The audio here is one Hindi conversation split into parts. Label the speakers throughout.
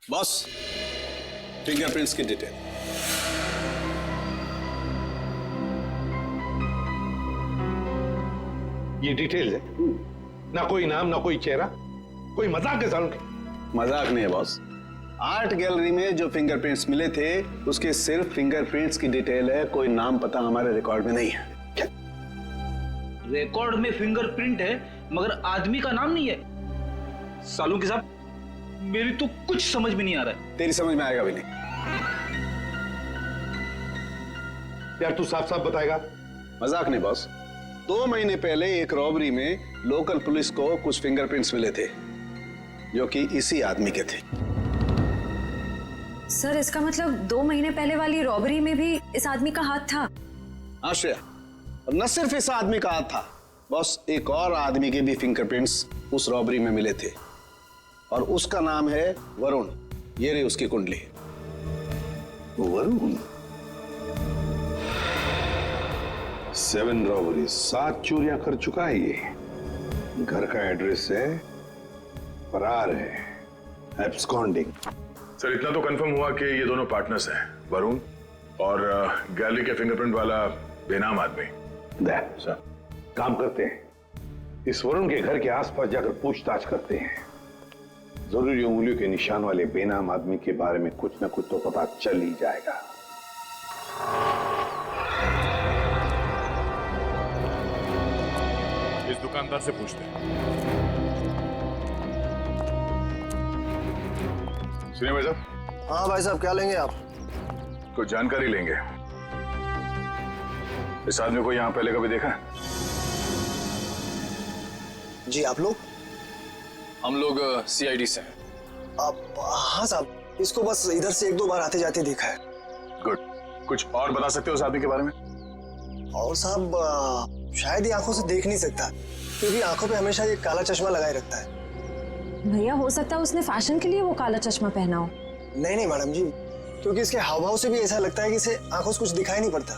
Speaker 1: बॉस, फिंगरप्रिंट्स की डिटेल।
Speaker 2: ये डिटेल है, ना कोई नाम ना कोई चेहरा, कोई मजाक है सालों की।
Speaker 1: मजाक नहीं है बॉस। आर्ट गैलरी में जो फिंगरप्रिंट्स मिले थे उसके सिर्फ फिंगरप्रिंट्स की डिटेल है, कोई नाम पता हमारे रिकॉर्ड में नहीं है।
Speaker 3: रिकॉर्ड में फिंगरप्रिंट है मगर आदमी का नाम नहीं है। सालुंकी साहब, मेरी तो कुछ समझ में नहीं आ रहा है।
Speaker 1: तेरी समझ में आएगा भी नहीं।
Speaker 2: यार तू साफ साफ बताएगा।
Speaker 1: मजाक नहीं बॉस। 2 महीने पहले एक रॉबरी में लोकल पुलिस को कुछ फिंगरप्रिंट्स मिले थे जो कि इसी आदमी के थे।
Speaker 4: सर इसका मतलब 2 महीने पहले वाली रॉबरी में भी इस आदमी का हाथ था।
Speaker 1: हाँ श्रेया, और न सिर्फ इस आदमी का हाथ था बॉस, एक और आदमी के भी फिंगरप्रिंट्स उस रॉबरी में मिले थे और उसका नाम है वरुण। ये रही उसकी कुंडली।
Speaker 2: वरुण 7 रॉबरी, 7 चोरियां कर चुका है ये। घर का एड्रेस है, फरार है, एब्सकॉन्डिंग।
Speaker 5: सर इतना तो कंफर्म हुआ कि ये दोनों पार्टनर्स हैं, वरुण और गैलरी के फिंगरप्रिंट वाला बेनाम आदमी।
Speaker 2: सर काम करते हैं, इस वरुण के घर के आसपास जाकर पूछताछ करते हैं। जरूरी उंगलियों के निशान वाले बेनाम आदमी के बारे में कुछ न कुछ तो पता चल ही जाएगा।
Speaker 5: इस दुकानदार से पूछते हैं। सुनिए भाई साहब।
Speaker 6: हाँ भाई साहब, क्या लेंगे आप?
Speaker 5: कुछ जानकारी लेंगे। इस आदमी को यहाँ पहले कभी देखा है?
Speaker 6: जी, आप लोग?
Speaker 7: हम लोग सीआईडी से हैं।
Speaker 6: आप? हाँ साहब, इसको बस इधर से 1-2 बार आते जाते देखा है।
Speaker 5: गुड। कुछ और बता सकते हो उस आदमी के बारे में?
Speaker 6: और साहब शायद ये आंखों से देख नहीं सकता क्योंकि आंखों पे हमेशा ये काला चश्मा लगाए रखता है।
Speaker 4: भैया हो सकता है उसने फैशन के लिए वो काला चश्मा पहना हो।
Speaker 6: नहीं नहीं मैडम जी, क्योंकि इसके हाव भाव से भी ऐसा लगता है कि इसे आंखों से कुछ दिखाई नहीं पड़ता।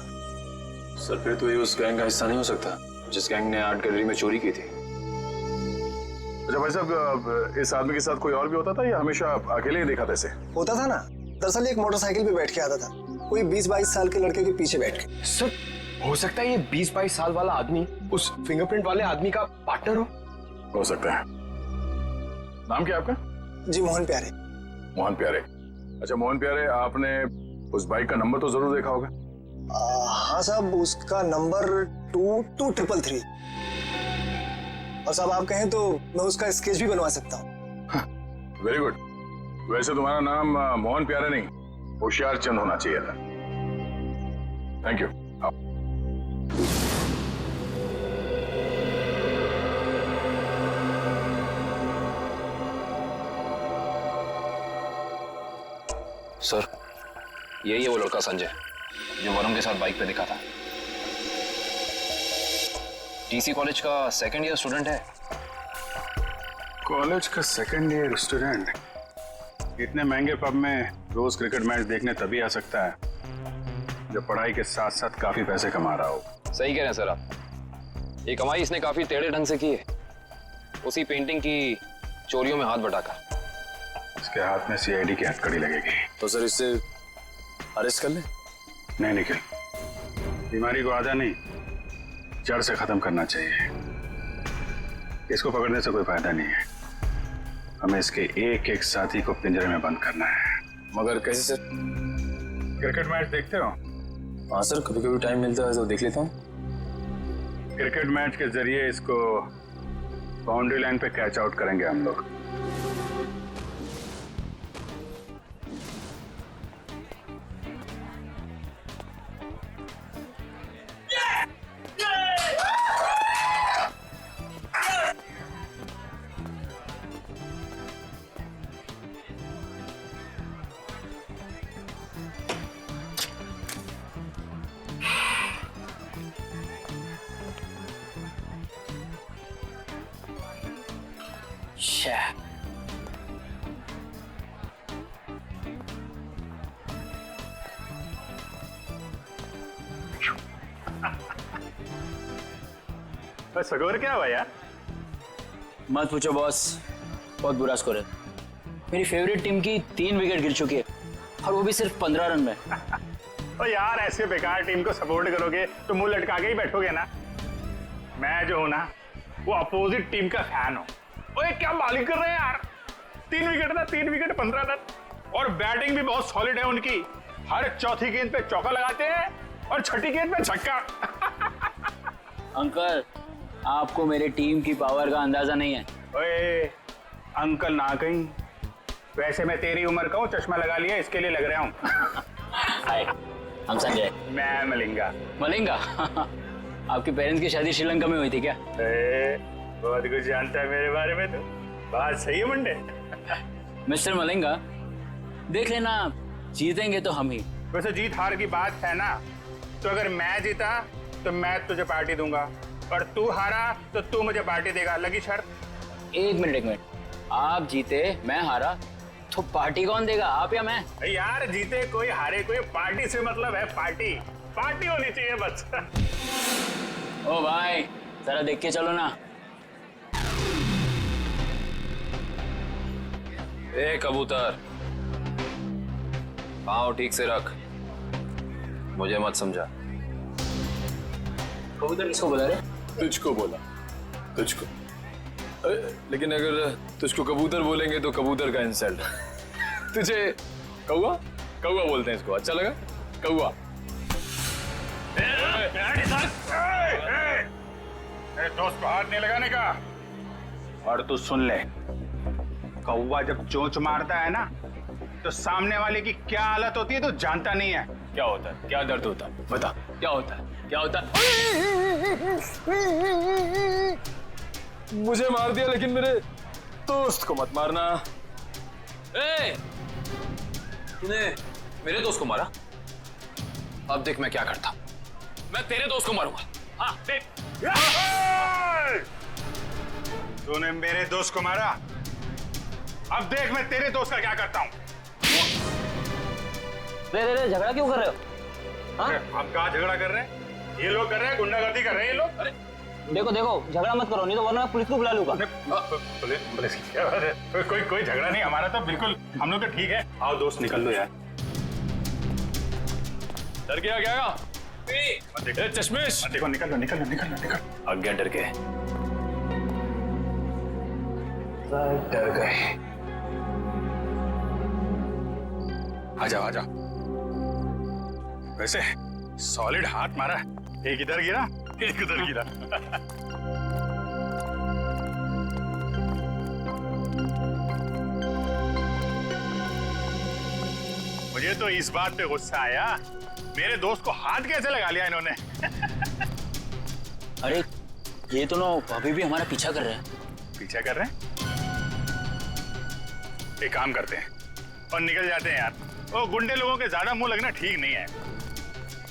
Speaker 7: सर फिर तो ये उस गैंग का हिस्सा नहीं हो सकता जिस गैंग ने आर्ट गैलरी में चोरी की थी।
Speaker 5: अच्छा भाई साहब, इस आदमी के साथ कोई और भी होता था या हमेशा अकेले ही देखा था इसे?
Speaker 6: होता था ना, दरअसल एक मोटरसाइकिल पे बैठ के आता था, कोई 20-22 साल के लड़के के पीछे बैठ के।
Speaker 8: सर हो सकता है ये 20-22 साल वाला आदमी उस फिंगरप्रिंट वाले आदमी का पार्टनर
Speaker 5: हो सकता है। नाम क्या आपका?
Speaker 6: जी, मोहन प्यारे।
Speaker 5: मोहन प्यारे। अच्छा मोहन प्यारे, आपने उस बाइक का नंबर तो जरूर देखा होगा।
Speaker 6: हाँ साहब, उसका नंबर 22333। और साहब आप कहें तो मैं उसका स्केच भी बनवा सकता हूँ।
Speaker 5: Very good. वैसे तुम्हारा नाम मोहन प्यारे नहीं, होशियार चंद होना चाहिए था। Thank you.
Speaker 7: सर यही है वो लड़का संजय जो वरुण के साथ बाइक पे दिखा था। टीसी कॉलेज का 2nd ईयर स्टूडेंट है।
Speaker 9: कॉलेज का 2nd ईयर स्टूडेंट इतने महंगे पब में रोज क्रिकेट मैच देखने तभी आ सकता है जब पढ़ाई के साथ साथ काफी पैसे कमा रहा हो।
Speaker 7: सही कह रहे हैं सर आप। ये कमाई इसने काफी टेढ़े ढंग से की है, उसी पेंटिंग की चोरियों में हाथ बटाकर।
Speaker 9: इसके हाथ में सीआईडी की हथकड़ी लगेगी।
Speaker 7: तो सर इससे अरेस्ट कर ले?
Speaker 9: नहीं निखिल, बीमारी को आधा नहीं जड़ से खत्म करना चाहिए। इसको पकड़ने से कोई फायदा नहीं है, हमें इसके एक एक साथी को पिंजरे में बंद करना है।
Speaker 7: मगर कैसे सर?
Speaker 9: क्रिकेट मैच देखते हो?
Speaker 7: हाँ सर, कभी कभी टाइम मिलता है तो देख लेता हूँ।
Speaker 9: क्रिकेट मैच के जरिए इसको बाउंड्री लाइन पे कैच आउट करेंगे हम लोग। सगोर क्या हुआ यार?
Speaker 8: मत पूछो बॉस, बहुत बुरा स्कोर है।
Speaker 3: मेरी फेवरेट टीम की 3 विकेट गिर चुकी है और वो भी सिर्फ 15 रन में।
Speaker 9: तो यार ऐसे बेकार टीम को सपोर्ट करोगे तो मुंह लटका के ही बैठोगे ना। मैं जो हूं ना वो अपोजिट टीम का फैन हूं। ओए क्या बॉलिंग कर रहे हैं यार, 3 विकेट था, 3 विकेट 15 रन और बैटिंग भी बहुत सॉलिड है उनकी। हर चौथी गेंद पे चौका लगाते हैं और छठी गेंद पे छक्का।
Speaker 3: अंकल आपको मेरी टीम की पावर का अंदाजा नहीं है।
Speaker 9: ओए अंकल ना कहीं, वैसे मैं तेरी उम्र का हूँ, चश्मा लगा लिया इसके लिए लग रहा हूँ।
Speaker 3: हाय, हम संजय।
Speaker 9: मैं मलिंगा।
Speaker 3: मलिंगा? आपके पेरेंट्स की शादी श्रीलंका में हुई थी क्या?
Speaker 9: बहुत कुछ जानता है मेरे बारे में तो। बात सही है मुंडे।
Speaker 3: मिस्टर मलिंगा, देख लेना जीतेंगे तो हम ही।
Speaker 9: वैसे जीत हार की बात है ना, तो अगर मैं जीता तो मैं तुझे पार्टी दूंगा और तू हारा तो तू मुझे पार्टी देगा। लगी शर्त?
Speaker 3: एक मिनट, आप जीते मैं हारा तो पार्टी कौन देगा, आप या मैं?
Speaker 9: यार जीते कोई हारे कोई, पार्टी से मतलब है पार्टी। पार्टी होनी चाहिए बस।
Speaker 3: ओ भाई जरा देख के चलो ना।
Speaker 7: ए कबूतर, पाँव ठीक से रख, मुझे मत समझा।
Speaker 3: कबूतर किसको बुला रहे?
Speaker 8: तुझको बोला, तुझको। लेकिन अगर तुझको कबूतर बोलेंगे तो कबूतर का इंसल्ट। तुझे कौवा कौवा बोलते हैं इसको, अच्छा लगा? कौवा।
Speaker 9: दोस्त को हाथ नहीं लगाने का। और तू सुन ले, कौवा जब चोंच मारता है ना तो सामने वाले की क्या हालत होती है तो जानता नहीं है।
Speaker 8: क्या होता है, क्या दर्द होता है, बता क्या होता है, क्या होता है? मुझे मार दिया लेकिन मेरे दोस्त को मत मारना।
Speaker 7: ए, तूने मेरे दोस्त को मारा? अब देख मैं क्या करता, मैं तेरे दोस्त को मारूंगा। हाँ देख।
Speaker 9: तूने मेरे दोस्त को मारा, अब देख मैं तेरे दोस्त का क्या करता हूँ।
Speaker 3: रे झगड़ा क्यों कर रहे हो? हाँ?
Speaker 9: हम कहाँ झगड़ा कर रहे हैं, ये लोग कर रहे हैं, गुंडागर्दी कर रहे हैं ये लोग। अरे
Speaker 3: देखो झगड़ा मत करो, नहीं तो वरना पुलिस को बुला लूंगा।
Speaker 9: पुलिस की क्या बात है, कोई झगड़ा नहीं, हमारा तो बिल्कुल, हम लोग तो ठीक है। आओ दोस्त निकल दो यार।
Speaker 8: डर गया क्या? चश्मिश
Speaker 9: देखो निकल।
Speaker 8: आज्ञा डर गए, डर गए।
Speaker 9: आजा। वैसे सॉलिड हाथ मारा, एक इधर गिरा एक उधर गिरा। मुझे तो इस बात पे गुस्सा आया, मेरे दोस्त को हाथ कैसे लगा लिया इन्होंने।
Speaker 3: अरे ये तो अभी भी हमारा पीछा कर रहे हैं।
Speaker 9: पीछा कर रहे हैं? एक काम करते हैं और निकल जाते हैं यार। वो गुंडे लोगों के ज्यादा मुंह लगना ठीक नहीं है।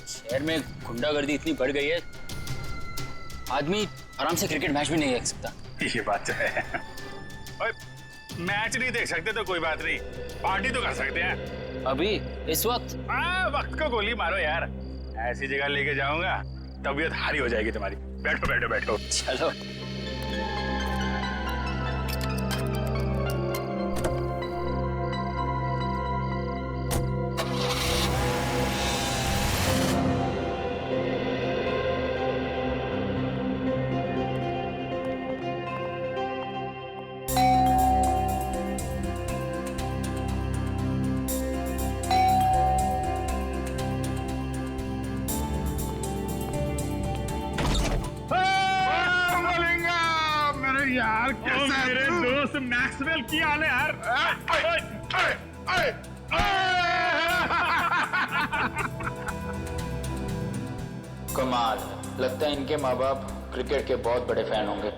Speaker 3: शहर में गुंडागर्दी इतनी बढ़ गई है, आदमी आराम से क्रिकेट मैच भी नहीं देख सकता।
Speaker 9: ये बात है। और मैच नहीं देख सकते तो कोई बात नहीं, पार्टी तो कर सकते हैं।
Speaker 3: अभी इस वक्त?
Speaker 9: वक्त को गोली मारो यार, ऐसी जगह लेके जाऊंगा तबीयत हारी हो जाएगी तुम्हारी। बैठो।
Speaker 3: चलो।
Speaker 9: यार मेरे दोस्त मैक्सवेल की हाल है यार।
Speaker 3: कमाल, लगता है इनके माँ बाप क्रिकेट के बहुत बड़े फैन होंगे।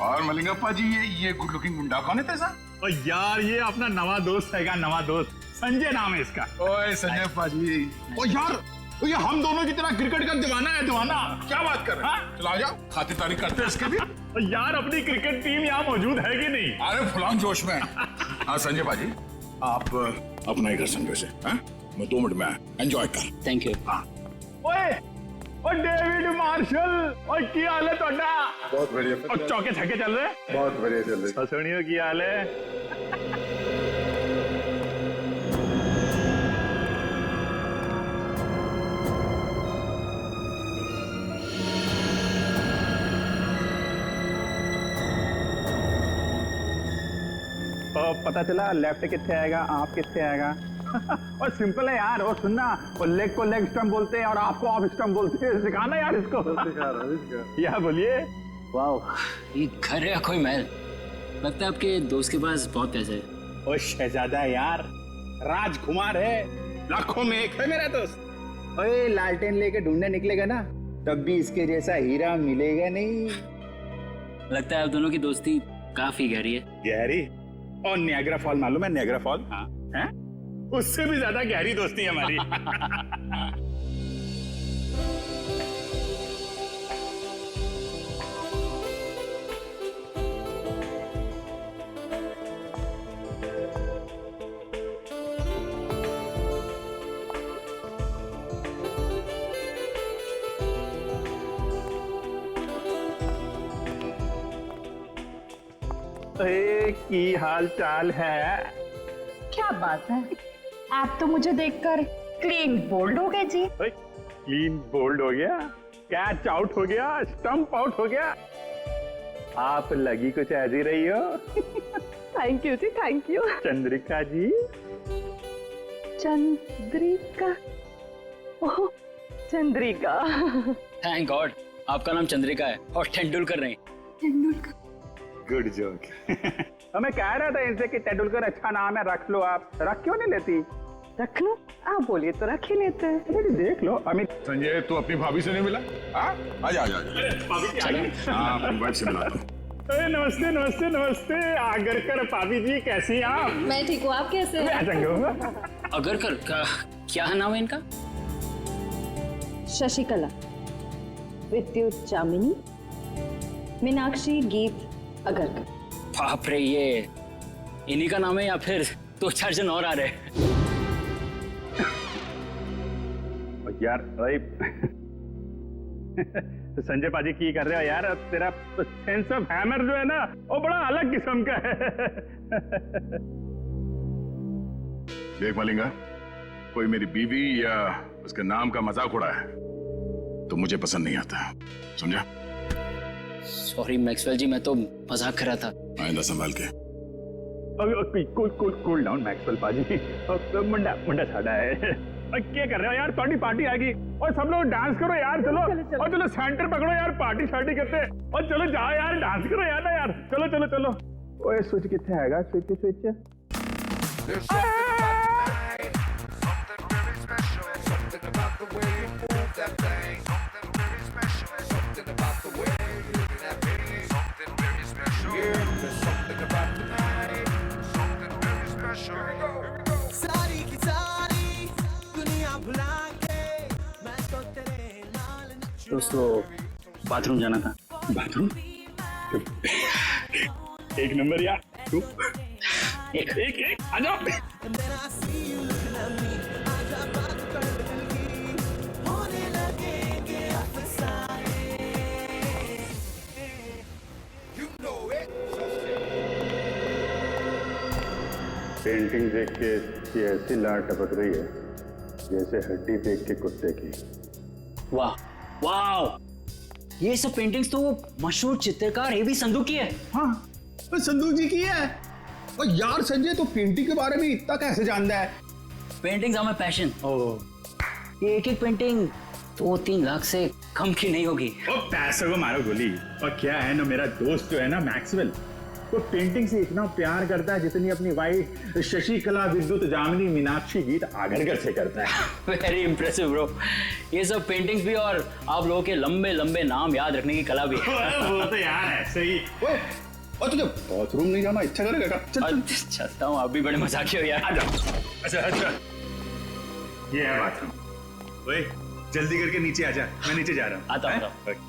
Speaker 2: और मलिंगप्पा जी, ये गुड लुकिंग मुंडा कौन है तेजा?
Speaker 9: और यार ये अपना नवा दोस्त है, नवा दोस्त संजय नाम है इसका।
Speaker 2: ओए संजय पाजी,
Speaker 9: ओ यार ये हम दोनों की तरह क्रिकेट का दीवाना है, दीवाना।
Speaker 2: क्या बात कर रहे हैं? चलो आ जाओ, खातिरदारी करते हैं इसके भी।
Speaker 9: यार अपनी क्रिकेट टीम यहाँ मौजूद है कि नहीं?
Speaker 2: अरे फुलान जोश में। हाँ संजय पाजी, आप अपना ही घर समझो से, मैं 2 मिनट में एंजॉय कर।
Speaker 3: Thank you.
Speaker 9: ओए डेविड मार्शल, और की हाल है तोड़ा?
Speaker 2: बहुत बढ़िया।
Speaker 9: और चौके छक्के चल रहे?
Speaker 2: बहुत बढ़िया चल रहे।
Speaker 9: सुनियो की हाल है? पता चला लेफ्ट कितने आएगा, आप कितने आएगा। और सिंपल है यार, और सुनना, वो लेग को लेग स्टंप बोलते हैं और आपको ऑफ स्टंप बोलते हैं। सिखाना यार इसको। या बोलिए।
Speaker 10: वाह, ये घर है या कोई महल? लगता है आपके दोस्त के पास बहुत पैसे है।
Speaker 9: ओ शहजादा यार, राजकुमार है, लाखों में एक है मेरा दोस्त। ओए लालटेन लेके ढूंढने निकलेगा ना, तब भी इसके जैसा हीरा मिलेगा नहीं।
Speaker 10: लगता है आप दोनों की दोस्ती काफी गहरी है।
Speaker 9: गहरी? और नियाग्रा फॉल मालूम है? नियाग्रा फॉल, हाँ है? उससे भी ज्यादा गहरी दोस्ती है हमारी। की हाल चाल है?
Speaker 11: क्या बात है, आप तो मुझे देखकर क्लीन बोल्ड हो गए जी।
Speaker 9: क्लीन बोल्ड हो गया, कैच आउट हो गया, स्टंप आउट हो गया। आप लगी कुछ ऐसी रही हो।
Speaker 11: Thank you ji, thank you.
Speaker 9: Chandrika ji.
Speaker 11: Chandrika? Oh Chandrika.
Speaker 10: Thank God आपका नाम चंद्रिका है और तेंदुलकर नहीं।
Speaker 11: तेंदुलकर?
Speaker 9: Good joke. मैं कह रहा था इनसे कि तेंदुलकर अच्छा नाम है, रख लो आप। रख क्यों नहीं लेती?
Speaker 11: रख लो, आप बोलिए तो रख ही लेते हैं।
Speaker 9: देख लो अमित।
Speaker 5: संजय, तू अपनी भाभी से नहीं मिला? आजा आजा।
Speaker 9: नमस्ते नमस्ते नमस्ते। आगरकर भाभी जी, कैसी हैं आप?
Speaker 4: मैं ठीक हूँ, आप कैसे हैं?
Speaker 10: अगरकर क्या नाम है इनका?
Speaker 11: शशिकला, विद्युत चामिनी, मीनाक्षी, गीत अगरकर।
Speaker 10: बाप रे, ये इन्हीं का नाम है या फिर 2-4 जन और आ रहे?
Speaker 9: यार संजय पाजी की कर रहे हो यार? तेरा सेंस ऑफ हैमर जो है ना, वो बड़ा अलग किस्म का है।
Speaker 5: देख मलिंगा, कोई मेरी बीवी या उसके नाम का मजाक उड़ा है तो मुझे पसंद नहीं आता, समझा?
Speaker 10: सॉरी मैक्सवेल जी, मैं तो मजाक कर रहा था।
Speaker 5: आइंदा संभाल के।
Speaker 9: कूल डाउन मैक्सवेल पाजी। मुंडा मुंडा साड़ा है। क्या कर रहे हो यार? थोड़ी पार्टी आएगी और सब लोग डांस करो यार। चलो और चलो सेंटर पकड़ो यार, पार्टी शार्टी करते हैं। और चलो जाओ यार, डांस करो यार ना यार। चलो चलो चलो। ओए स्विच कितने आएगा? Switch switch.
Speaker 10: दोस्तों बाथरूम जाना था।
Speaker 9: बाथरूम? एक नंबर यार। तू एक आ जाओ। पेंटिंग देख के इसकी ऐसी लाट टपक रही है जैसे हड्डी देख के कुत्ते की।
Speaker 10: वाह वाह, ये सब पेंटिंग्स तो वो मशहूर चित्रकार एबी संधू की है।
Speaker 6: हाँ, तो संधू जी की है। और यार संजय तो पेंटिंग के बारे में इतना कैसे जानता है?
Speaker 10: Paintings are my passion. ये एक पेंटिंग 2-3 लाख से कम की नहीं होगी।
Speaker 9: ओ पैसों को मारो गोली। और क्या है ना, मेरा दोस्त जो है ना मैक्सवेल, वो पेंटिंग से इतना प्यार करता है जितनी अपनी वाइफ शशिकला, विद्युत जामिनी, मीनाक्षी, गीत आगरकर से करता है।
Speaker 10: Very impressive bro. ये सब पेंटिंग्स भी और आप लोगों के लंबे लंबे नाम याद रखने की कला भी है।
Speaker 9: वो तो यार ऐसे ही।
Speaker 6: और तुझे बाथरूम नहीं जाना इच्छा करेगा? चल
Speaker 10: चलता हूँ, आप भी बड़े मजाकी हो यार।
Speaker 9: आ जाओ। अच्छा ये है बाथरूम। ओए जल्दी करके नीचे आ जा, मैं नीचे जा रहा हूँ।
Speaker 10: आता हूँ।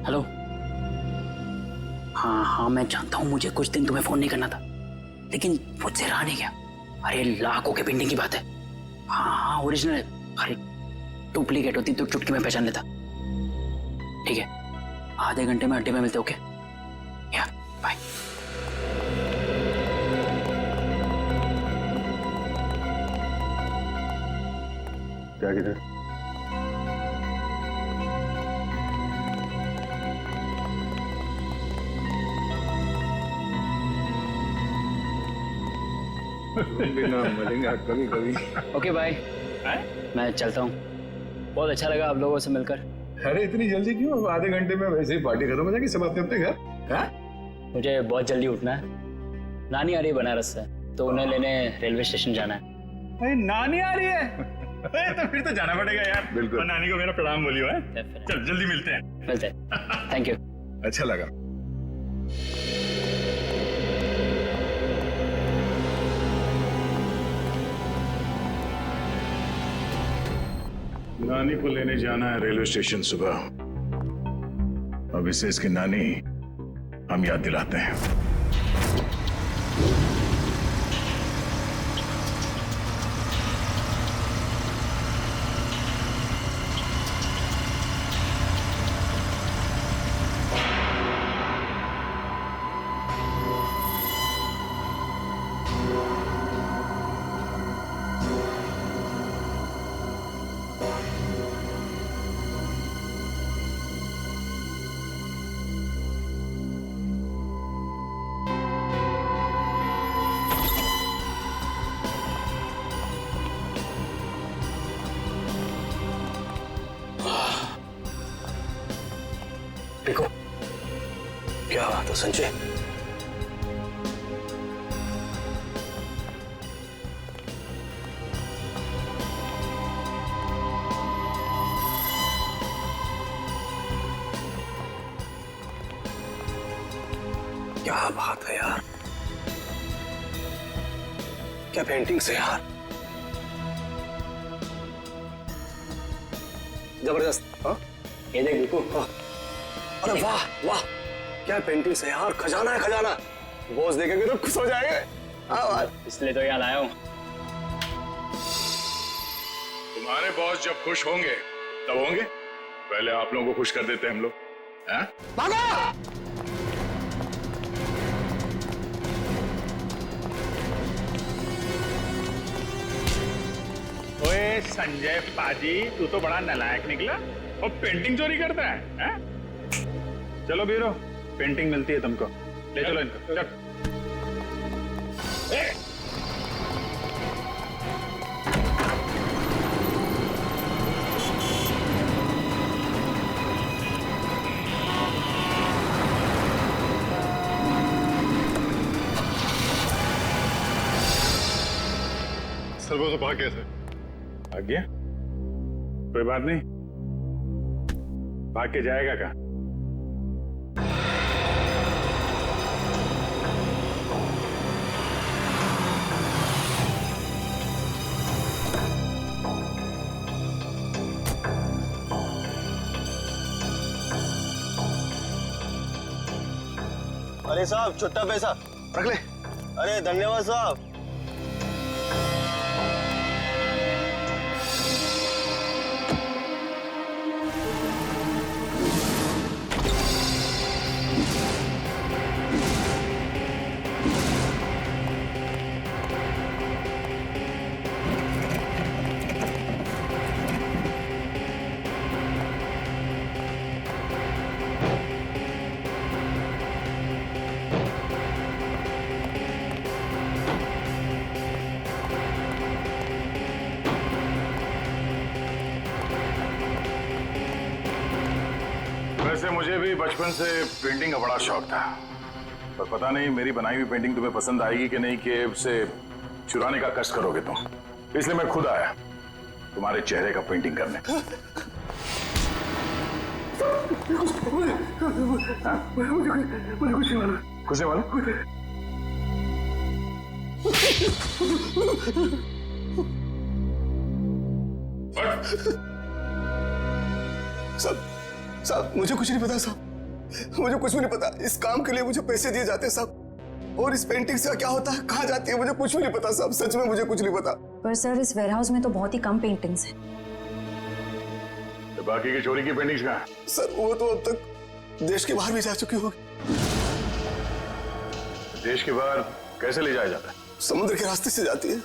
Speaker 10: हेलो। हाँ मैं जानता हूँ मुझे कुछ दिन तुम्हें फोन नहीं करना था, लेकिन मुझसे रहा नहीं गया। अरे लाखों के पेंटिंग की बात है। हाँ हाँ ओरिजिनल है। अरे डुप्लीकेट होती तो चुटकी में पहचान लेता। ठीक है, आधे घंटे में अड्डे में मिलते। ओके, या बाय।
Speaker 2: क्या किधर?
Speaker 8: बिना मिलेंगे कभी कभी।
Speaker 10: ओके बाय, मैं चलता हूँ। बहुत अच्छा लगा आप लोगों से मिलकर।
Speaker 5: अरे इतनी जल्दी क्यों? आधे घंटे में वैसे ही पार्टी खत्म हो जाएगी, सब अपने अपने घर।
Speaker 10: मुझे बहुत जल्दी उठना है। नानी आ रही है बनारस से, तो उन्हें लेने रेलवे स्टेशन जाना है।
Speaker 9: अरे नानी आ रही है? अरे तो फिर तो जाना पड़ेगा यार।
Speaker 5: बिल्कुल।
Speaker 9: और नानी को मेरा प्रणाम बोलियो है।
Speaker 10: Definitely.
Speaker 9: चल जल्दी मिलते हैं।
Speaker 10: मिलते हैं। Thank you.
Speaker 5: अच्छा लगा। नानी को लेने जाना है रेलवे स्टेशन सुबह। अब इसे इसकी नानी हम याद दिलाते हैं।
Speaker 6: देखो क्या बात है संजय। क्या बात है यार, क्या पेंटिंग्स है यार, जबरदस्त। हाँ
Speaker 10: ये देख बिल्कुल।
Speaker 6: अरे वाह वाह, क्या पेंटिंग्स है यार, खजाना है खजाना। बॉस देखेंगे तो खुश हो जाएंगे। हाँ बात,
Speaker 10: इसलिए तो यहाँ लाया हूँ।
Speaker 5: तुम्हारे बॉस जब खुश होंगे तब होंगे, पहले आप लोगों को खुश कर देते हैं हम लोग। हाँ?
Speaker 9: ओए संजय पाजी, तू तो बड़ा नालायक निकला और पेंटिंग चोरी करता है? चलो बीरो, पेंटिंग मिलती है तुमको, ले चलो इनको। चल।
Speaker 5: सर वो तो भाग गया था।
Speaker 9: भाग गया? कोई बात नहीं, भाग के जाएगा कहाँ?
Speaker 6: अरे साहब छुट्टा पैसा
Speaker 1: रख ले।
Speaker 6: अरे धन्यवाद साहब।
Speaker 5: वैसे मुझे भी बचपन से पेंटिंग का बड़ा शौक था, पर पता नहीं मेरी बनाई हुई पेंटिंग तुम्हें पसंद आएगी कि नहीं, कि उसे चुराने का कष्ट करोगे तुम। इसलिए मैं खुद आया तुम्हारे चेहरे का पेंटिंग करने। कुछ नहीं मालूम?
Speaker 6: साहब मुझे कुछ नहीं पता साहब, मुझे कुछ भी नहीं पता। इस काम के लिए मुझे पैसे दिए जाते हैं साहब, और इस पेंटिंग से क्या होता है, कहाँ जाती है, मुझे कुछ भी नहीं पता साहब, सच में मुझे कुछ नहीं पता।
Speaker 4: पर सर इस वेयरहाउस में तो बहुत ही कम पेंटिंग्स हैं।
Speaker 5: तो बाकी की चोरी की पेंटिंग्स कहाँ है?
Speaker 6: सर वो तो अब तक देश के बाहर भी जा चुकी होगी।
Speaker 5: देश के बाहर कैसे ले जाया जाता है?
Speaker 6: समुद्र के रास्ते से जाती है।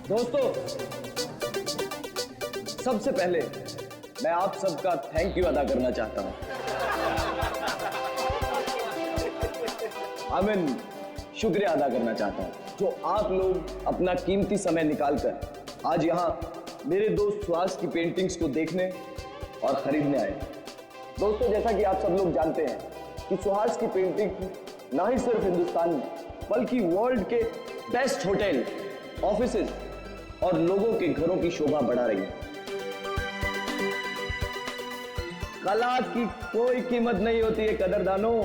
Speaker 12: दोस्तों, सबसे पहले मैं आप सबका थैंक यू अदा करना चाहता हूं। शुक्रिया अदा करना चाहता हूं जो आप लोग अपना कीमती समय निकालकर आज यहां मेरे दोस्त सुहास की पेंटिंग्स को देखने और खरीदने आए। दोस्तों, जैसा कि आप सब लोग जानते हैं कि सुहास की पेंटिंग ना ही सिर्फ हिंदुस्तान में बल्कि वर्ल्ड के बेस्ट होटल, ऑफिसेज और लोगों के घरों की शोभा बढ़ा रही है। कला की कोई कीमत नहीं होती है कदरदानों,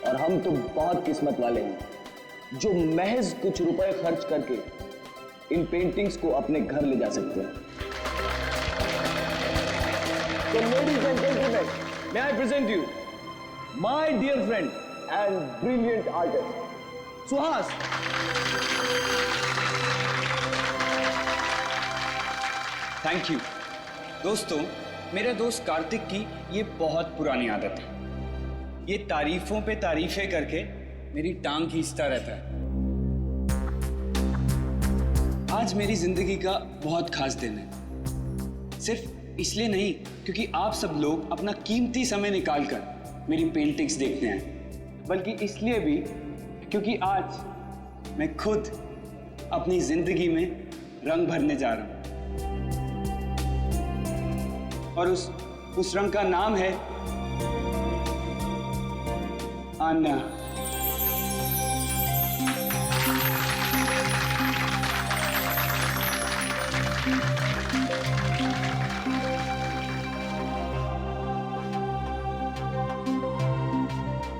Speaker 12: और हम तो बहुत किस्मत वाले हैं जो महज कुछ रुपए खर्च करके इन पेंटिंग्स को अपने घर ले जा सकते हैं। तो ladies and gentleman, may I present you my dear friend and brilliant artist, Suhas.
Speaker 13: Thank you. दोस्तों, मेरे दोस्त कार्तिक की ये बहुत पुरानी आदत है। ये तारीफों पे तारीफें करके मेरी टांग खींचता रहता है। आज मेरी जिंदगी का बहुत खास दिन है, सिर्फ इसलिए नहीं क्योंकि आप सब लोग अपना कीमती समय निकालकर मेरी पेंटिंग्स देखने आए, बल्कि इसलिए भी क्योंकि आज मैं खुद अपनी जिंदगी में रंग भरने जा रहा हूं, और उस रंग का नाम है आना।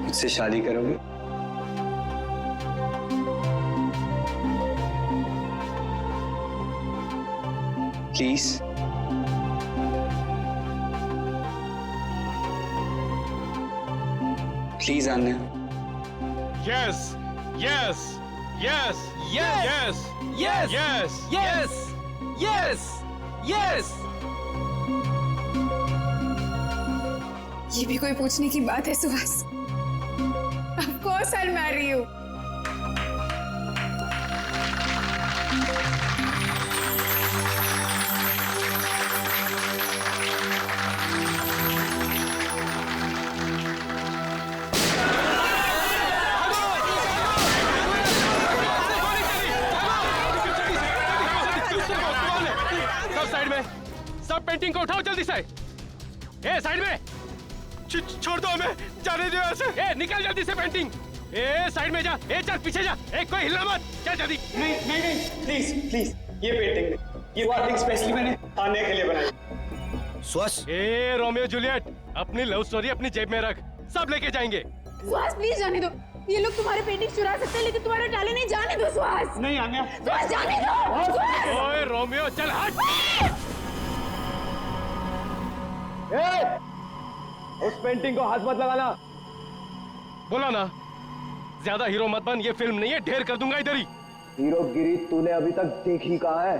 Speaker 13: मुझसे शादी करोगे? Please. Please Anya.
Speaker 9: Yes, yes, yes, yes, yes, yes, yes, yes, yes, yes.
Speaker 11: ये भी कोई पूछने की बात है Suhas? Of course I'll marry you.
Speaker 9: सब पेंटिंग को उठाओ जल्दी से। ए साइड में, छोड़ दो हमें, जाने दो यहाँ से। ए निकल जल्दी से पेंटिंग। ए साइड में जा, ए चल पीछे जा, ए कोई हिलना मत, चल जल्दी।
Speaker 13: नहीं नहीं नहीं, प्लीज प्लीज, ये पेंटिंग स्पेशली मैंने आने के लिए बनाई।
Speaker 12: सुहास।
Speaker 9: ए रोमियो जूलियट, अपनी लव स्टोरी अपनी जेब में रख, सब लेके जाएंगे।
Speaker 11: सुहास प्लीज जाने दो, ये लोग तुम्हारे पेंटिंग चुरा सकते हैं लेकिन तुम्हारा डाले नहीं, जाने दो सुहास।
Speaker 13: नहीं आन्या,
Speaker 11: सुहास जाने दो।
Speaker 9: ओए रोमियो चल हट।
Speaker 12: उस पेंटिंग को हाथ मत लगाना।
Speaker 9: बोला ना, ज्यादा हीरो मत बन, ये फिल्म नहीं है, ढेर कर दूंगा इधर ही।
Speaker 12: हीरोगिरी तूने अभी तक देखी कहाँ है?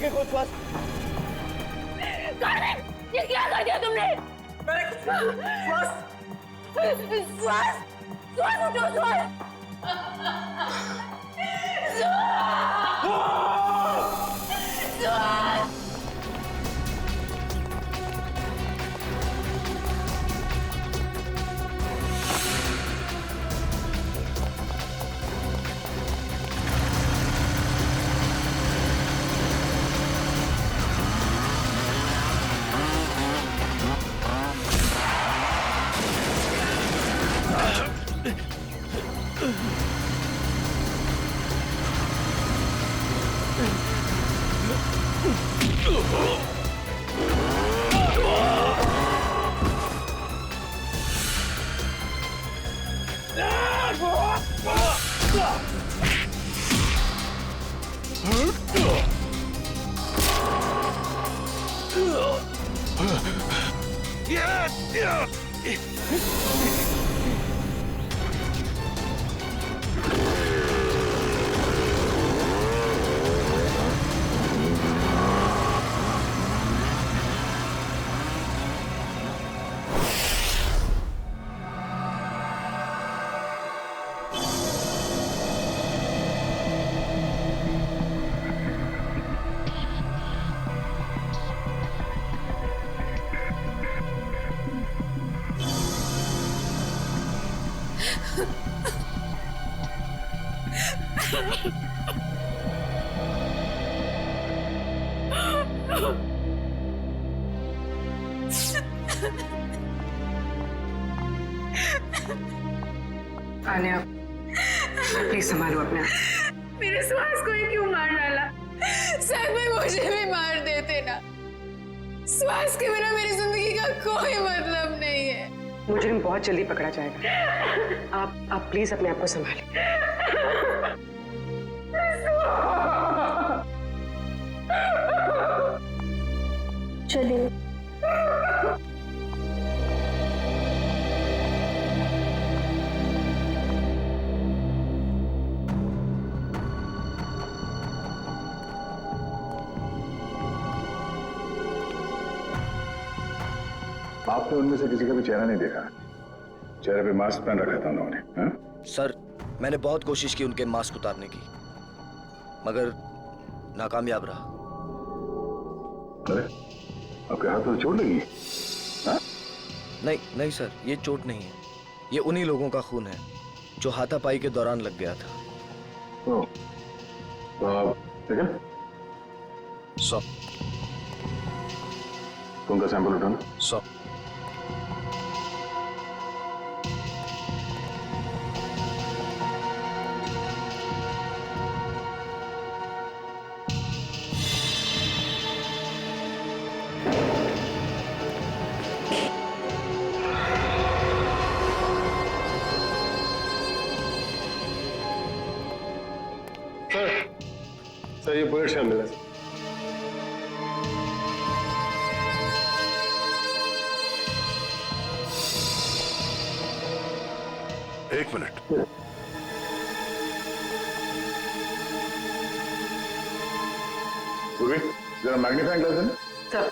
Speaker 12: लेके कोई श्वास।
Speaker 14: ये क्या कर दिया तुमने?
Speaker 12: श्वास
Speaker 14: श्वास श्वास उठो श्वास श्वास।
Speaker 15: आलिया, प्लीज संभालो अपने आप।
Speaker 11: मेरे श्वास को ही क्यों मार डाला? सर में मुझे भी मार देते ना। श्वास के बिना मेरी जिंदगी का कोई मतलब नहीं है।
Speaker 15: मुजरिम बहुत जल्दी पकड़ा जाएगा। आप प्लीज अपने आप को संभालें।
Speaker 14: चलिए।
Speaker 2: आपने उनमें से किसी का भी चेहरा नहीं देखा? चेहरे पे मास्क पहन रखा था उन्होंने। हाँ?
Speaker 12: सर, मैंने बहुत कोशिश की उनके मास्क उतारने की, मगर नाकामयाब रहा।
Speaker 2: अरे, आपके हाथ में चोट लगी? हाँ?
Speaker 12: नहीं सर, ये चोट नहीं है। ये उन्हीं लोगों का खून है जो हाथापाई के दौरान लग गया था।
Speaker 2: तो आप ठीक है?
Speaker 1: 100
Speaker 2: खून का सैंपल उठाना।
Speaker 1: 100
Speaker 2: सर ये बुलेट शामिल है।
Speaker 5: एक मिनट।
Speaker 2: जरा मैग्नीफाइंग ग्लास है ना?
Speaker 15: सर,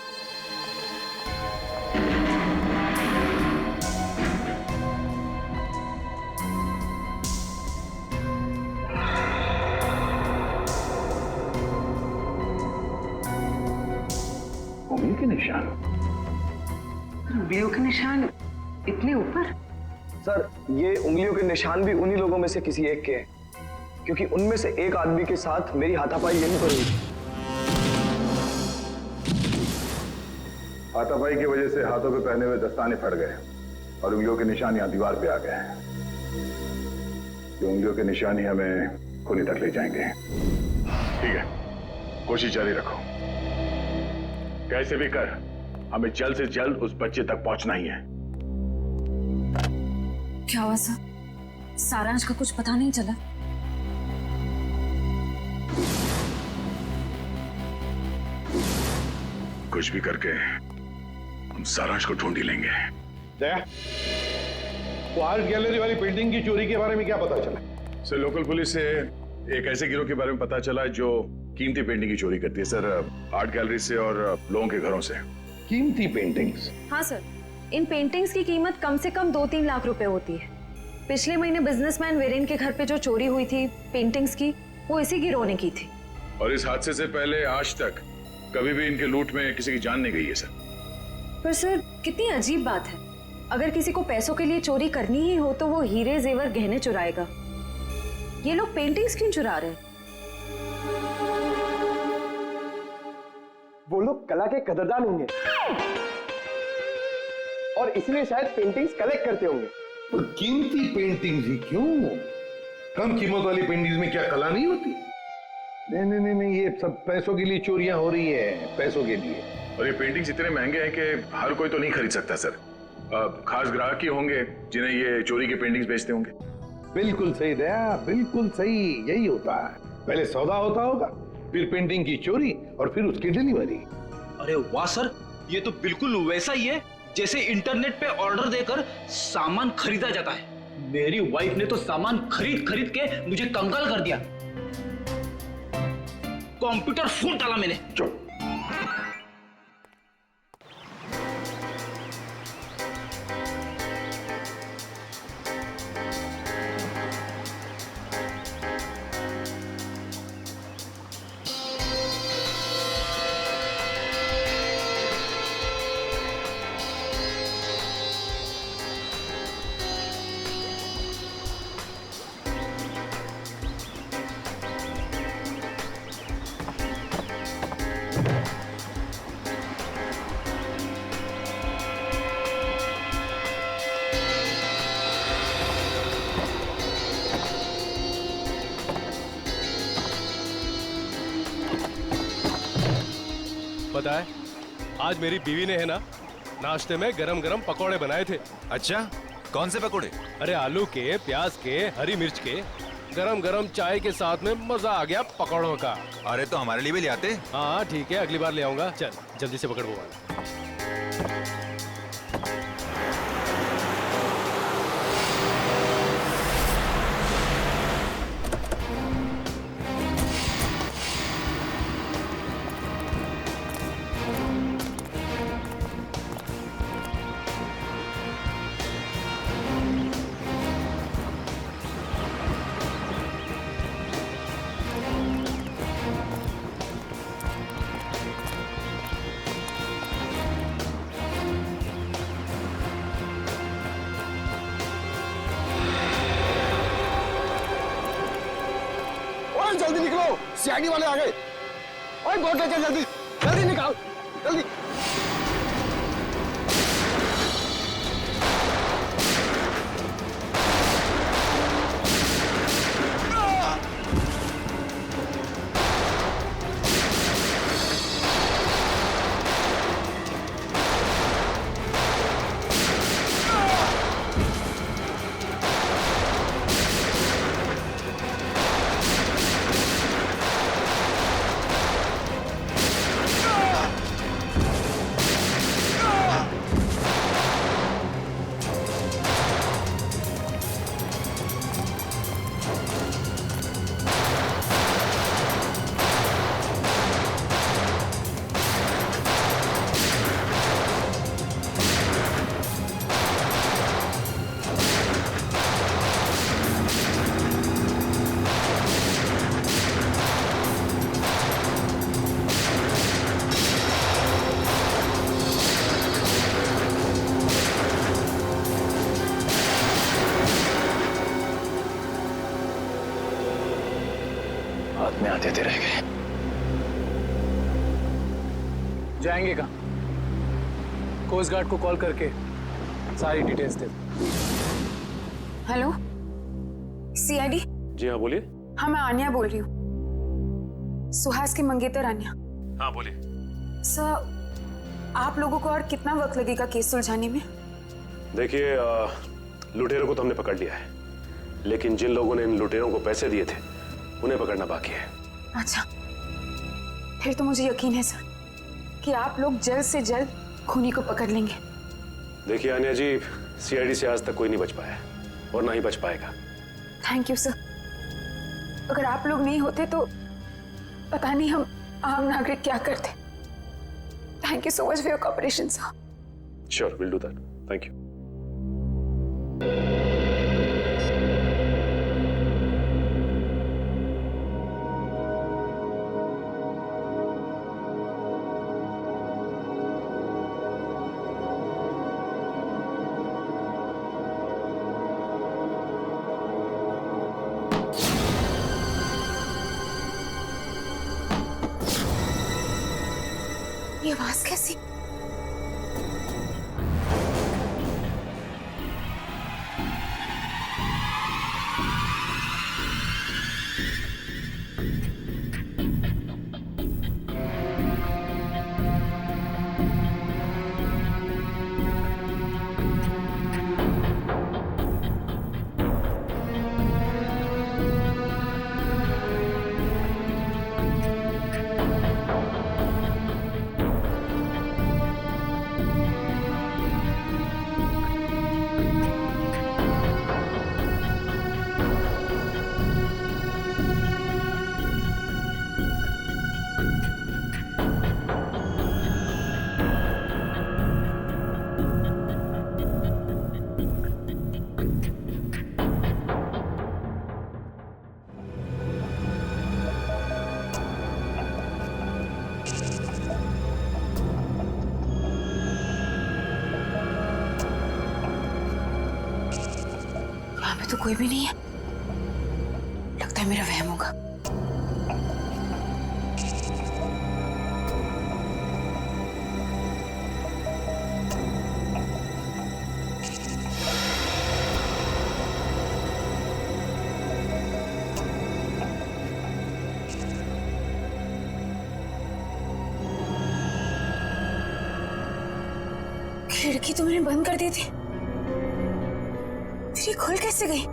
Speaker 2: उंगली के निशान।
Speaker 15: उंगलियों के निशान इतने ऊपर?
Speaker 12: सर, ये उंगलियों के निशान भी उन्हीं लोगों में से किसी एक के हैं, क्योंकि उनमें से एक आदमी के साथ मेरी हाथापाई यहीं पर हुई।
Speaker 2: हाथापाई की वजह से हाथों पे पहने हुए दस्ताने फट गए और उंगलियों के निशान यहां दीवार पे आ गए हैं। ये उंगलियों के निशान ही हमें खूनी तक ले जाएंगे। ठीक है, कोशिश जारी रखो। कैसे भी कर हमें जल्द से जल्द उस बच्चे तक पहुंचना ही है।
Speaker 4: क्या हुआ सर? सारांश का कुछ पता नहीं चला?
Speaker 2: कुछ भी करके हम सारांश को ढूंढ ही लेंगे।
Speaker 16: दया, वो आर्ट गैलरी वाली पेंटिंग की चोरी के बारे में क्या पता चला?
Speaker 2: सर, लोकल पुलिस से एक ऐसे गिरोह के बारे में पता चला जो
Speaker 5: कीमती पेंटिंग की चोरी करती है सर, आर्ट गैलरी से और लोगों के घरों से।
Speaker 2: कीमती पेंटिंग्स?
Speaker 4: हाँ सर, इन पेंटिंग्स की कीमत कम से कम 2-3 लाख रुपए होती है। पिछले महीने बिजनेसमैन वेरेन के घर पे जो चोरी हुई थी पेंटिंग्स की, वो इसी गिरोह ने की थी।
Speaker 5: और इस हादसे से पहले आज तक कभी भी इनके लूट में किसी की जान नहीं गई है सर।
Speaker 4: पर सर कितनी अजीब बात है, अगर किसी को पैसों के लिए चोरी करनी ही हो तो वो हीरे जेवर गहने चुराएगा। ये लोग पेंटिंग्स क्यों चुरा रहे हैं?
Speaker 12: वो लोग कला के कदरदान होंगे और इसलिए शायद पेंटिंग्स कलेक्ट करते होंगे।
Speaker 2: पर कीमती पेंटिंग्स ही क्यों? कम कीमत वाली पेंटिंग्स में क्या कला नहीं होती? नहीं नहीं नहीं नहीं, ये सब पैसों के लिए चोरियां हो रही है, पैसों के लिए।
Speaker 5: और ये पेंटिंग्स इतने महंगे हैं कि हर कोई तो नहीं खरीद सकता सर। खास ग्राहक ही होंगे जिन्हें ये चोरी के पेंटिंग्स बेचते होंगे।
Speaker 2: बिल्कुल सही दया, बिल्कुल सही, यही होता है। पहले सौदा होता होगा, फिर पेंटिंग की चोरी और फिर उसकी डिलीवरी।
Speaker 3: अरे वाह सर, ये तो बिल्कुल वैसा ही है जैसे इंटरनेट पे ऑर्डर देकर सामान खरीदा जाता है। मेरी वाइफ ने तो सामान खरीद खरीद के मुझे कंगाल कर दिया। कंप्यूटर फूट डाला मैंने।
Speaker 2: चुप।
Speaker 17: पता है, आज मेरी बीवी ने है ना नाश्ते में गरम गरम पकौड़े बनाए थे।
Speaker 18: अच्छा, कौन से पकौड़े?
Speaker 17: अरे आलू के, प्याज के, हरी मिर्च के। गरम गरम चाय के साथ में मजा आ गया पकौड़ों का।
Speaker 18: अरे तो हमारे लिए भी ले आते।
Speaker 17: हाँ ठीक है, अगली बार ले आऊंगा। चल जल्दी से पकड़ वो वाला।
Speaker 1: जल्दी निकलो, सीआईडी वाले आ गए। ओए बोट लेके जल्दी जल्दी निकाल, जल्दी।
Speaker 7: हाथ में आते थे रह गए।
Speaker 8: जाएंगे कहाँ? कोस्ट गार्ड को कॉल करके सारी डिटेल्स दे।
Speaker 11: Hello, CID?
Speaker 17: जी हाँ बोलिए।
Speaker 11: हाँ मैं आन्या बोल रही हूँ, सुहास की मंगेतर आन्या।
Speaker 17: हाँ बोलिए।
Speaker 11: सर, आप लोगों को और कितना वक्त लगेगा केस सुलझाने में?
Speaker 17: देखिए, लुटेरों को तो हमने पकड़ लिया है, लेकिन जिन लोगों ने इन लुटेरों को पैसे दिए थे उन्हें पकड़ना बाकी है।
Speaker 11: अच्छा, फिर तो मुझे यकीन है सर कि आप लोग जल्द से जल्द खूनी को पकड़ लेंगे।
Speaker 17: देखिए आन्या जी, सीआईडी से आज तक कोई नहीं बच पाया और ना ही बच पाएगा।
Speaker 11: Thank you sir. अगर आप लोग नहीं होते तो पता नहीं हम आम नागरिक क्या करते। Thank you so much for your cooperation sir.
Speaker 17: Sure, will do that. Thank you.
Speaker 11: ये आवाज कैसी? तो कोई भी नहीं है। लगता है मेरा वहम होगा। खिड़की तो मैंने बंद कर दी थी, फिर ये खुल कैसे गई?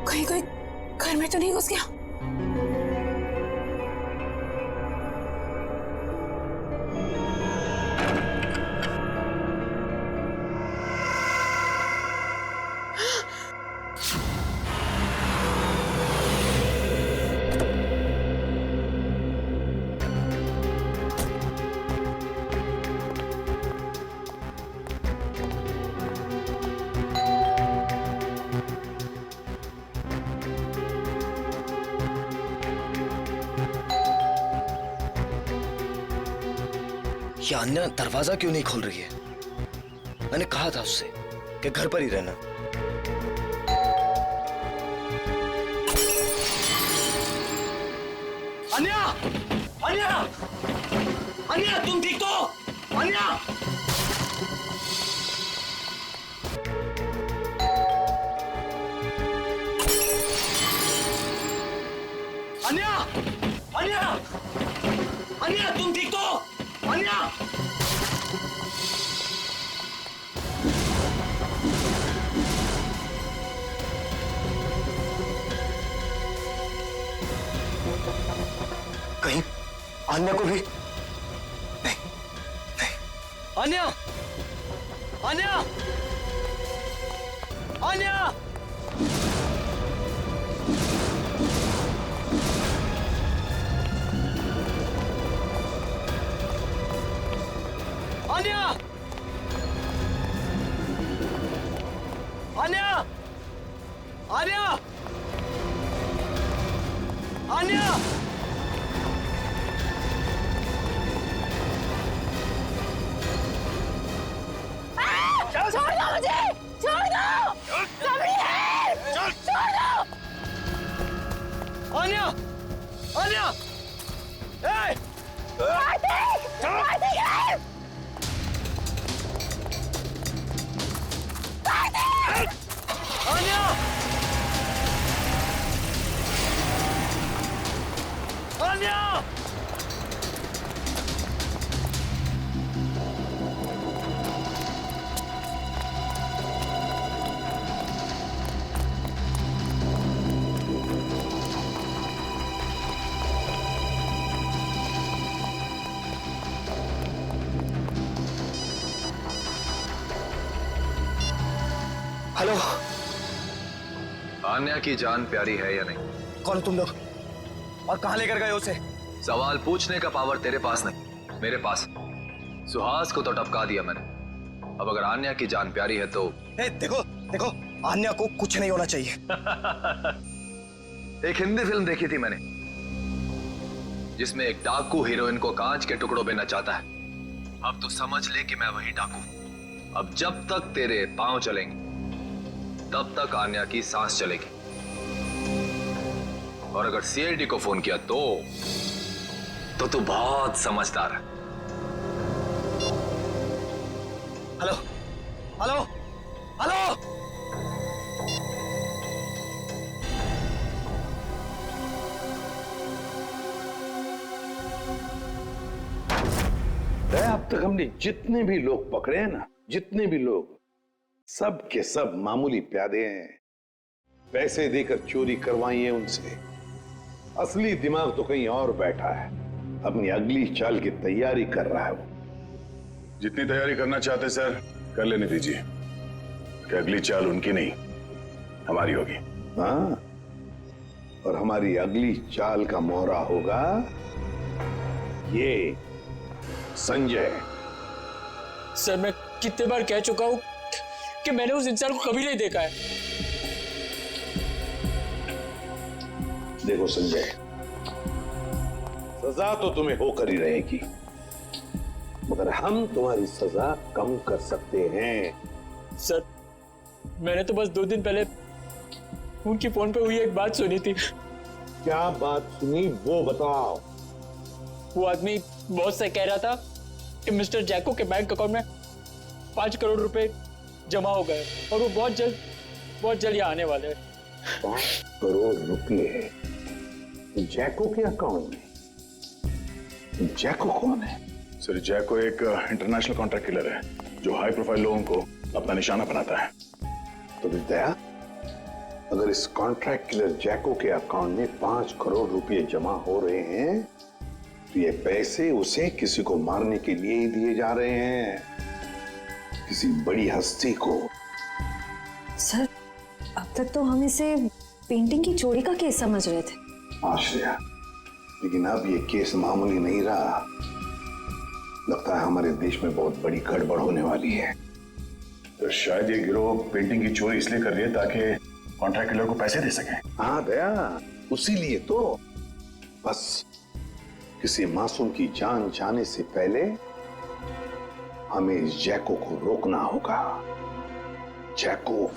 Speaker 11: कहीं कोई घर में तो नहीं घुस गया?
Speaker 12: ये अन्या दरवाजा क्यों नहीं खोल रही है? मैंने कहा था उससे कि घर पर ही रहना।
Speaker 19: अन्या! अन्या! अन्या, तुम ठीक तो? अन्या! अन्या! अन्या! अन्या, तुम ठीक तो? अन्या!
Speaker 12: कहीं अन्या को भी नहीं।
Speaker 19: अन्या! अन्या! अन्या! अन्या! अन्या! अन्या! अन्या!
Speaker 14: छोड़ दो मुझे! छोड़ दो! सबरी है! छोड़ दो!
Speaker 19: अन्या! अन्या! ए!
Speaker 14: कार्तिक! कार्तिक है! कार्तिक!
Speaker 19: अन्या! अन्या!
Speaker 12: हेलो,
Speaker 18: आन्या की जान प्यारी है या नहीं?
Speaker 12: कौन तुम लोग? और कहां लेकर गए उसे?
Speaker 7: सवाल पूछने का पावर तेरे पास नहीं, मेरे पास। सुहास को तो टपका दिया मैंने। अब अगर आन्या की जान प्यारी है तो
Speaker 12: देखो देखो, आन्या को कुछ नहीं होना चाहिए।
Speaker 7: एक हिंदी फिल्म देखी थी मैंने जिसमें एक डाकू हीरोइन को कांच के टुकड़ों में नचाता है। अब तो समझ ले कि मैं वही डाकू। अब जब तक तेरे पांव चलेंगे तब तक आन्या की सांस चलेगी। और अगर सीआईडी को फोन किया तो तू बहुत समझदार है।
Speaker 12: Hello hello hello.
Speaker 2: अब तक हमने जितने भी लोग पकड़े हैं ना, जितने भी लोग, सब के सब मामूली प्यादे हैं। पैसे देकर चोरी करवाई है उनसे। असली दिमाग तो कहीं और बैठा है, अपनी अगली चाल की तैयारी कर रहा है वो।
Speaker 5: जितनी तैयारी करना चाहते सर कर लेने दीजिए, कि अगली चाल उनकी नहीं हमारी होगी।
Speaker 2: हाँ, और हमारी अगली चाल का मोहरा होगा ये संजय।
Speaker 13: सर मैं कितने बार कह चुका हूं कि मैंने उस इंसान को कभी नहीं देखा है।
Speaker 2: देखो संजय, सजा तो तुम्हें होकर ही रहेगी, मगर हम तुम्हारी सजा कम कर सकते हैं।
Speaker 13: सर मैंने तो बस 2 दिन पहले उनकी फोन पे हुई एक बात सुनी थी।
Speaker 2: क्या बात सुनी वो बताओ।
Speaker 13: वो आदमी बॉस से कह रहा था कि मिस्टर जैको के बैंक अकाउंट में 5 करोड़ रुपए जमा हो गए और वो बहुत जल्द यहाँ आने वाले हैं।
Speaker 2: 5 करोड़ रुपए जैको के अकाउंट में? जैको कौन है?
Speaker 5: सर जैको एक इंटरनेशनल कॉन्ट्रैक्ट किलर है जो हाई प्रोफाइल लोगों को अपना निशाना बनाता है।
Speaker 2: तो दया, अगर इस कॉन्ट्रैक्ट किलर जैको के अकाउंट में 5 करोड़ रुपए जमा हो रहे हैं तो ये पैसे उसे किसी को मारने के लिए ही दिए जा रहे हैं, किसी बड़ी हस्ती को।
Speaker 4: सर अब तक तो हम इसे पेंटिंग की चोरी का केस समझ रहे थे।
Speaker 2: आश्रया, लेकिन अब ये केस मामूली नहीं रहा। लगता है हमारे देश में बहुत बड़ी गड़बड़ होने वाली है।
Speaker 5: तो शायद ये गिरोह पेंटिंग की चोरी इसलिए कर रही है ताकि कॉन्ट्रैक्ट किलर को पैसे दे सके।
Speaker 2: हाँ दया, उसी लिए तो। बस किसी मासूम की जान जाने से पहले हमें इस जैको को रोकना होगा। जैको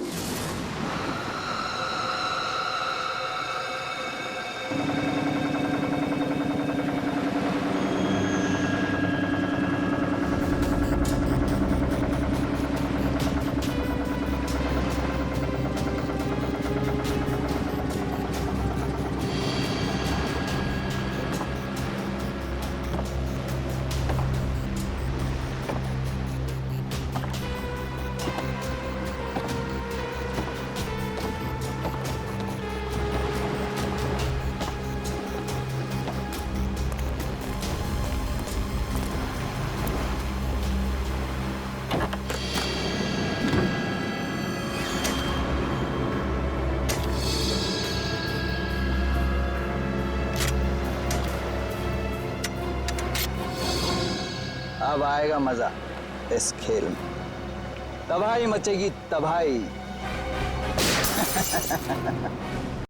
Speaker 20: अब आएगा मजा इस खेल में। तबाही मचेगी, तबाही।